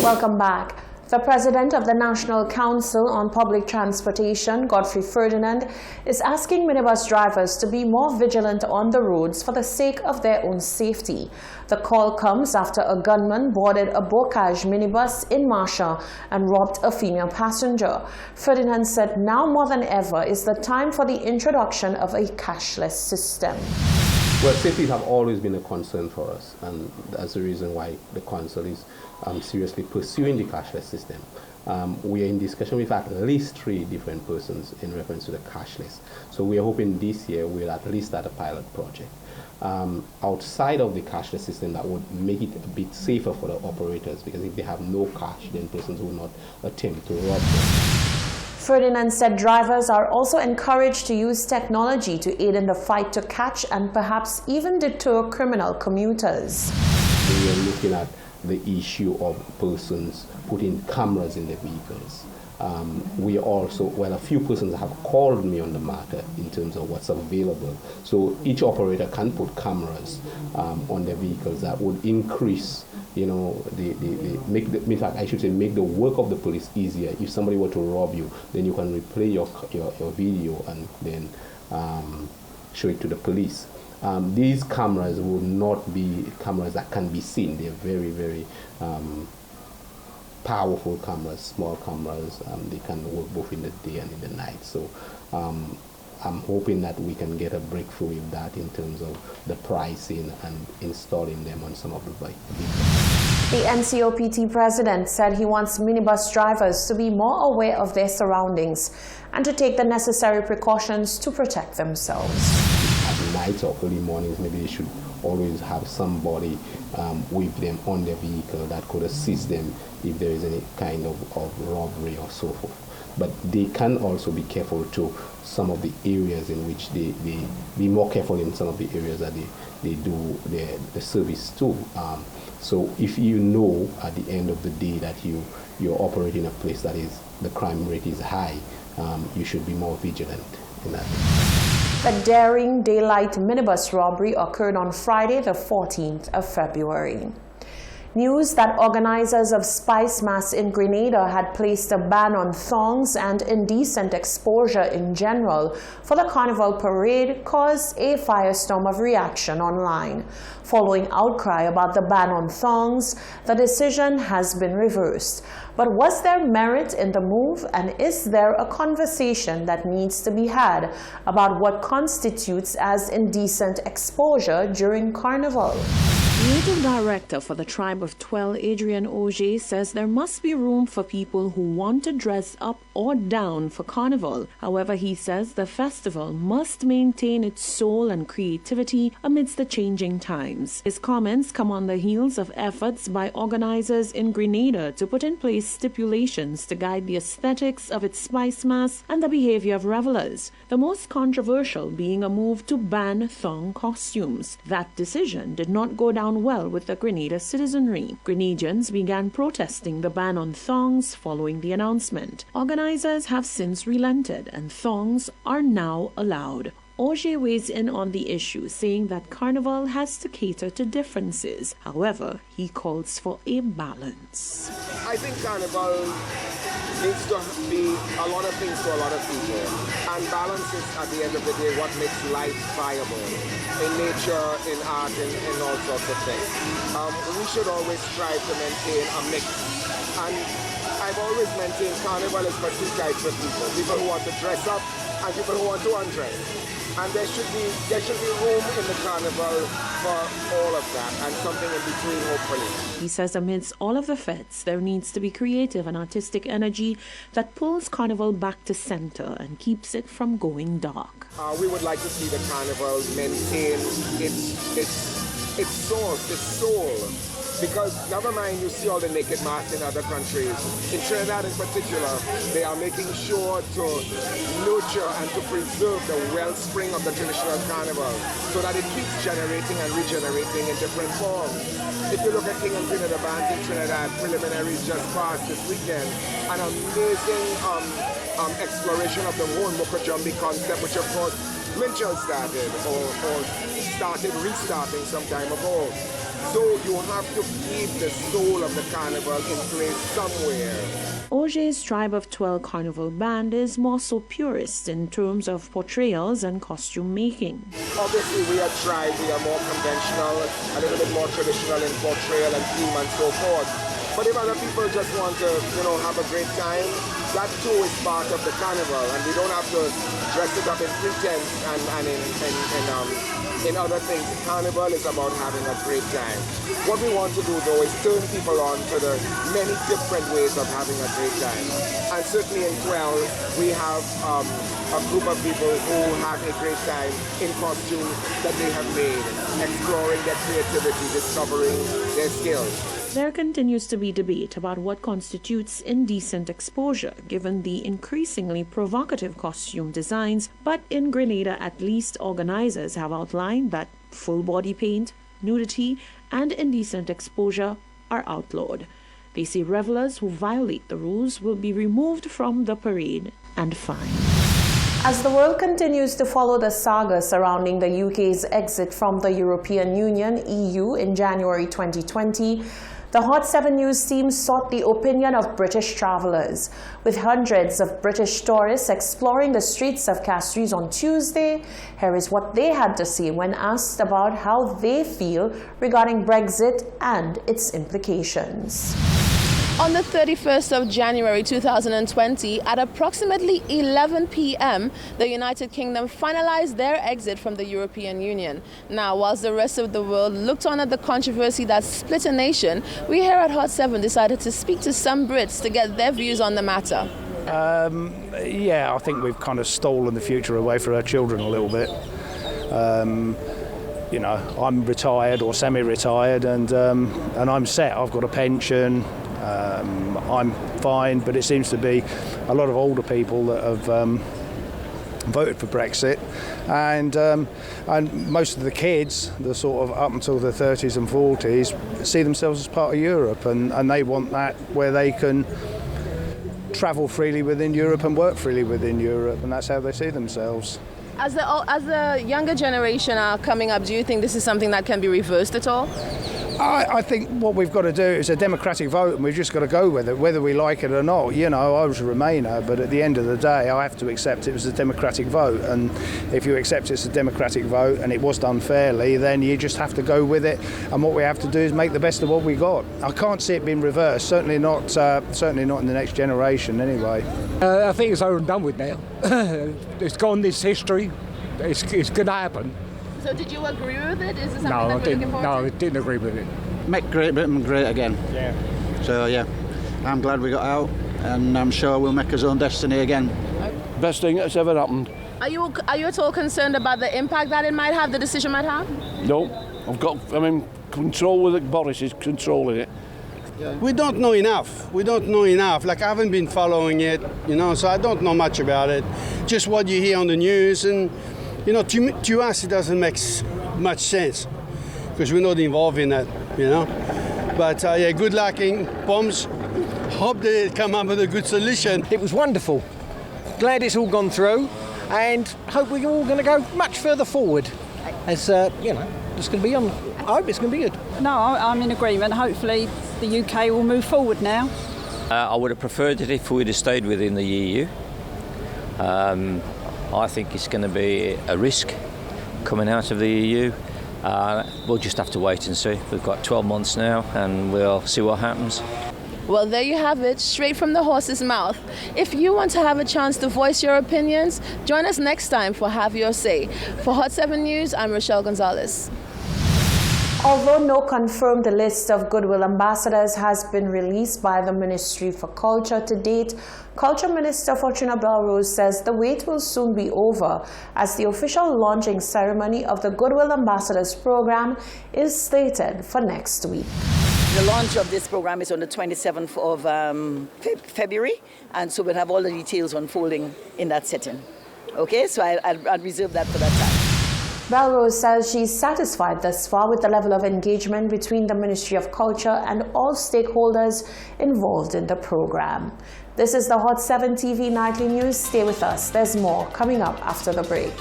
Welcome back. The president of the National Council on Public Transportation, Godfrey Ferdinand, is asking minibus drivers to be more vigilant on the roads for the sake of their own safety. The call comes after a gunman boarded a Bocage minibus in Marcia and robbed a female passenger. Ferdinand said now more than ever is the time for the introduction of a cashless system. Well, safety have always been a concern for us, and that's the reason why the council is seriously pursuing the cashless system. We are in discussion with at least 3 different persons in reference to the cashless. So we are hoping this year we'll at least start a pilot project. Outside of the cashless system, that would make it a bit safer for the operators, because if they have no cash, then persons will not attempt to rob them. Ferdinand said drivers are also encouraged to use technology to aid in the fight to catch and perhaps even deter criminal commuters. We are looking at the issue of persons putting cameras in their vehicles. We also, well, a few persons have called me on the matter in terms of what's available. So each operator can put cameras on their vehicles that would increase, you know, in fact, I should say, make the work of the police easier. If somebody were to rob you, then you can replay your video and then show it to the police. These cameras will not be cameras that can be seen. They're very, very powerful cameras, small cameras. They can work both in the day and in the night. So I'm hoping that we can get a breakthrough with that in terms of the pricing and installing them on some of the vehicles. The NCOPT president said he wants minibus drivers to be more aware of their surroundings and to take the necessary precautions to protect themselves. At night or early mornings, maybe they should always have somebody with them on their vehicle that could assist them if there is any kind of robbery or so forth. But they can also be careful to some of the areas in which they be more careful in some of the areas that they do the service to. So if you know at the end of the day that you're operating a place that is the crime rate is high, you should be more vigilant in that. The daring daylight minibus robbery occurred on Friday, the 14th of February. News that organizers of Spice Mass in Grenada had placed a ban on thongs and indecent exposure in general for the Carnival parade caused a firestorm of reaction online. Following outcry about the ban on thongs, the decision has been reversed. But was there merit in the move, and is there a conversation that needs to be had about what constitutes as indecent exposure during Carnival? Creative Director for the Tribe of Twelve, Adrian Auger, says there must be room for people who want to dress up or down for Carnival. However, he says the festival must maintain its soul and creativity amidst the changing times. His comments come on the heels of efforts by organizers in Grenada to put in place stipulations to guide the aesthetics of its Spice Mass and the behavior of revelers, the most controversial being a move to ban thong costumes. That decision did not go down well with the Grenada citizenry. Grenadians began protesting the ban on thongs following the announcement. Organizers have since relented, and thongs are now allowed. Auger weighs in on the issue, saying that Carnival has to cater to differences. However, he calls for a balance. I think Carnival needs to be a lot of things to a lot of people, and balance is, at the end of the day, what makes life viable in nature, in art, in all sorts of things. We should always strive to maintain a mix, and I've always maintained Carnival is for 2 types of people who want to dress up and people who want to undress. And there should be room in the Carnival for all of that, and something in between, hopefully. He says amidst all of the fetes, there needs to be creative and artistic energy that pulls Carnival back to center and keeps it from going dark. We would like to see the Carnival maintain its soul. Because never mind, you see all the naked masks in other countries. In Trinidad in particular, they are making sure to nurture and to preserve the wellspring of the traditional carnival so that it keeps generating and regenerating in different forms. If you look at King and Queen of the Bands in Trinidad, preliminaries just passed this weekend, an amazing exploration of the whole Mokajumbi concept, which of course Minchell started or restarting some time ago. So you have to keep the soul of the carnival in place somewhere. Auger's Tribe of 12 Carnival Band is more so purist in terms of portrayals and costume making. Obviously, we are Tribe, we are more conventional, a little bit more traditional in portrayal and theme and so forth. But if other people just want to, have a great time, that too is part of the carnival, and we don't have to dress it up in pretense and in other things. Carnival is about having a great time. What we want to do, though, is turn people on to the many different ways of having a great time. And certainly in 12, we have a group of people who have a great time in costumes that they have made, exploring their creativity, discovering their skills. There continues to be debate about what constitutes indecent exposure, given the increasingly provocative costume designs, but in Grenada, at least organizers have outlined that full body paint, nudity, and indecent exposure are outlawed. They say revelers who violate the rules will be removed from the parade and fined. As the world continues to follow the saga surrounding the UK's exit from the European Union, EU, in January 2020, the Hot 7 News team sought the opinion of British travellers. With hundreds of British tourists exploring the streets of Castries on Tuesday, here is what they had to say when asked about how they feel regarding Brexit and its implications. On the 31st of January 2020, at approximately 11 p.m., the United Kingdom finalized their exit from the European Union. Now, whilst the rest of the world looked on at the controversy that split a nation, we here at Hot 7 decided to speak to some Brits to get their views on the matter. Yeah, I think we've kind of stolen the future away for our children a little bit. I'm retired or semi-retired, and I'm set. I've got a pension. I'm fine, but it seems to be a lot of older people that have voted for Brexit, and most of the kids, the sort of up until their 30s and 40s, see themselves as part of Europe, and they want that where they can travel freely within Europe and work freely within Europe, and that's how they see themselves. As the younger generation are coming up, do you think this is something that can be reversed at all? I think what we've got to do is a democratic vote, and we've just got to go with it, whether we like it or not. I was a Remainer, but at the end of the day, I have to accept it was a democratic vote. And if you accept it's a democratic vote and it was done fairly, then you just have to go with it. And what we have to do is make the best of what we got. I can't see it being reversed. Certainly not in the next generation, anyway. I think it's over and done with now. It's gone. This history. It's going to happen. So did you agree with it? Is it something that you're looking forward to? No, I didn't agree with it. Make Great Britain great again. Yeah. So yeah, I'm glad we got out, and I'm sure we'll make our own destiny again. Best thing that's ever happened. Are you at all concerned about the impact that it might have, the decision might have? No, control with it. Boris is controlling it. We don't know enough. Like, I haven't been following it, so I don't know much about it. Just what you hear on the news, and to us it doesn't make much sense because we're not involved in that, But good luck in bombs. Hope they come up with a good solution. It was wonderful. Glad it's all gone through, and hope we're all going to go much further forward. As it's going to be on. I hope it's going to be good. No, I'm in agreement. Hopefully, the UK will move forward now. I would have preferred it if we'd have stayed within the EU. I think it's going to be a risk coming out of the EU. We'll just have to wait and see. We've got 12 months now, and we'll see what happens. Well, there you have it, straight from the horse's mouth. If you want to have a chance to voice your opinions, join us next time for Have Your Say. For Hot 7 News, I'm Rochelle Gonzalez. Although no confirmed list of Goodwill ambassadors has been released by the Ministry for Culture to date, Culture Minister Fortuna Belrose says the wait will soon be over as the official launching ceremony of the Goodwill Ambassadors program is slated for next week. The launch of this program is on the 27th of February, and so we'll have all the details unfolding in that setting. Okay, so I'll reserve that for that time. Belrose says she's satisfied thus far with the level of engagement between the Ministry of Culture and all stakeholders involved in the program. This is the Hot 7 TV Nightly News. Stay with us. There's more coming up after the break.